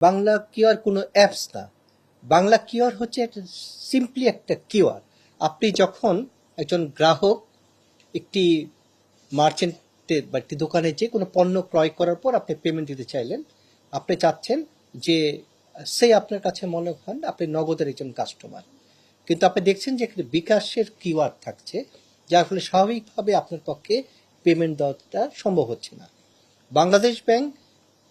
Bangla QR কোনো apps না। Bangla QR হচ্ছে একটা সিম্পলি একটা কিউআর। আপনি যখন একজন গ্রাহক একটি মার্চেন্টে বা একটি দোকানে যে কোনো পণ্য ক্রয় করার পর আপনি পেমেন্ট দিতে চাইলেন, আপনি চাচ্ছেন যে সে আপনার কাছে মনে হন আপনি নগদের একজন কাস্টমার, কিন্তু আপনি দেখছেন যে এখানে বিকাশের কিউআর থাকছে, যার ফলে স্বাভাবিকভাবে আপনার পক্ষে পেমেন্ট দেওয়াটা সম্ভব হচ্ছে না। বাংলাদেশ ব্যাংক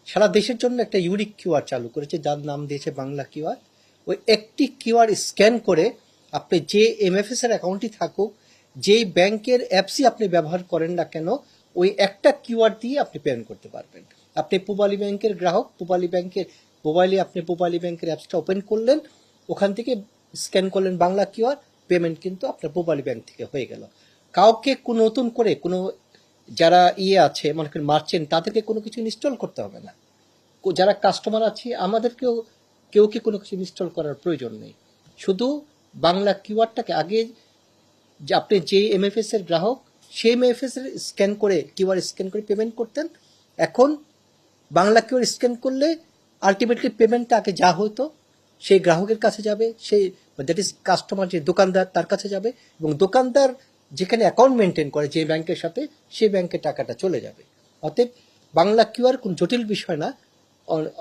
সারা দেশের জন্য একটা ইউনিক কিউআর চালু করেছে, যার নাম দিয়েছে বাংলা কিউআর। ওই একটি কিউআর স্ক্যান করে আপনি যে এমএফএস এর অ্যাকাউন্টই থাকুক, যেই ব্যাংকের অ্যাপসই আপনি ব্যবহার করেন না কেন, ওই একটা কিউআর দিয়ে আপনি পেমেন্ট করতে পারবেন। আপনি পূবালী ব্যাংকের গ্রাহক, পূবালী ব্যাংকের মোবাইলে আপনি পূবালী ব্যাংকের অ্যাপসটা ওপেন করলেন, ওখান থেকে স্ক্যান করলেন বাংলা কিউআর, পেমেন্ট কিন্তু আপনার পূবালী ব্যাংক থেকে হয়ে গেল। কাউকে কোনো নতুন করে কোনো যারা আছে মনে করেন মার্চেন্ট, তাদেরকে কোনো কিছু ইনস্টল করতে হবে না। যারা কাস্টমার আছি আমাদেরকেও কেউ কি কোনো কিছু ইনস্টল করার প্রয়োজন নেই। শুধু বাংলা কিউআরটাকে আগে যে আপনি যে এমএফএস এর গ্রাহক, সেই এমএফএস এর স্ক্যান করে কিউআর স্ক্যান করে পেমেন্ট করতেন। এখন বাংলা কিউআর স্ক্যান করলে আলটিমেটলি পেমেন্টটা আগে যা হতো সেই গ্রাহকের কাছে যাবে, সেই দ্যাট ইজ কাস্টমার, যে দোকানদার তার কাছে যাবে, এবং দোকানদার যেখানে অ্যাকাউন্ট মেনটেন করে যে ব্যাংকের সাথে, সেই ব্যাংকে টাকাটা চলে যাবে। অতএব বাংলা কিউআর কোন জটিল বিষয় না।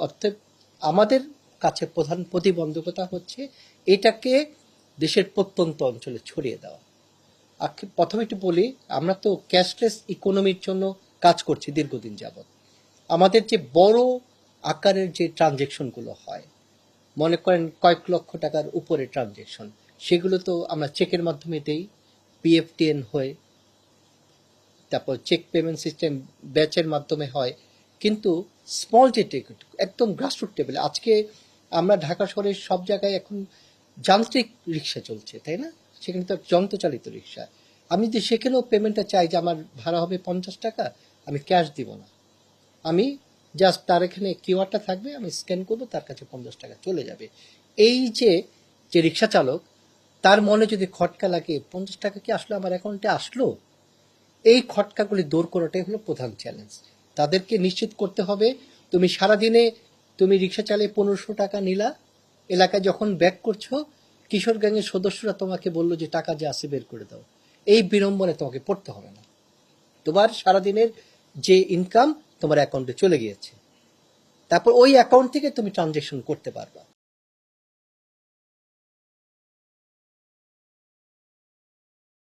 অর্থাৎ আমাদের কাছে প্রধান প্রতিবন্ধকতা হচ্ছে এটাকে দেশের প্রত্যন্ত অঞ্চলে ছড়িয়ে দেওয়া। প্রথমে একটু বলি, আমরা তো ক্যাশলেস ইকোনমির জন্য কাজ করছি দীর্ঘদিন যাবৎ। আমাদের যে বড় আকারের যে ট্রানজেকশনগুলো হয়, মনে করেন কয়েক লক্ষ টাকার উপরে ট্রানজেকশন, সেগুলো তো আমরা চেকের মাধ্যমে দেই, পিএফটিএন হয়ে, তারপর চেক পেমেন্ট সিস্টেম ব্যাচের মাধ্যমে হয়। কিন্তু স্মল যে টিকিট একদম গ্রাসরুট টেবিলে, আজকে আমরা ঢাকা শহরের সব জায়গায় এখন যান্ত্রিক রিক্সা চলছে, তাই না? সেখানে তো যন্ত্রচালিত রিক্সা। আমি যদি সেখানেও পেমেন্টটা চাই যে আমার ভাড়া হবে 50 টাকা, আমি ক্যাশ দিব না, আমি জাস্ট তার এখানে কিউআরটা থাকবে, আমি স্ক্যান করবো, তার কাছে 50 টাকা চলে যাবে। এই যে যে রিক্সা চালক, তার মনে যদি খটকা লাগে 50 টাকা কি আসলে আমার অ্যাকাউন্টে আসলো, এই খটকাগুলি দূর করাটাই হলো প্রধান চ্যালেঞ্জ। তাদেরকে নিশ্চিত করতে হবে তুমি সারাদিনে তুমি রিক্সা চালিয়ে 1500 টাকা নিলা, এলাকায় যখন ব্যাক করছো কিশোর গ্যাংয়ের সদস্যরা তোমাকে বললো যে টাকা যে আছে বের করে দাও, এই বিড়ম্বনে তোমাকে পড়তে হবে না। তোমার সারাদিনের যে ইনকাম তোমার অ্যাকাউন্টে চলে গিয়েছে, তারপর ওই অ্যাকাউন্ট থেকে তুমি ট্রানজেকশন করতে পারবা।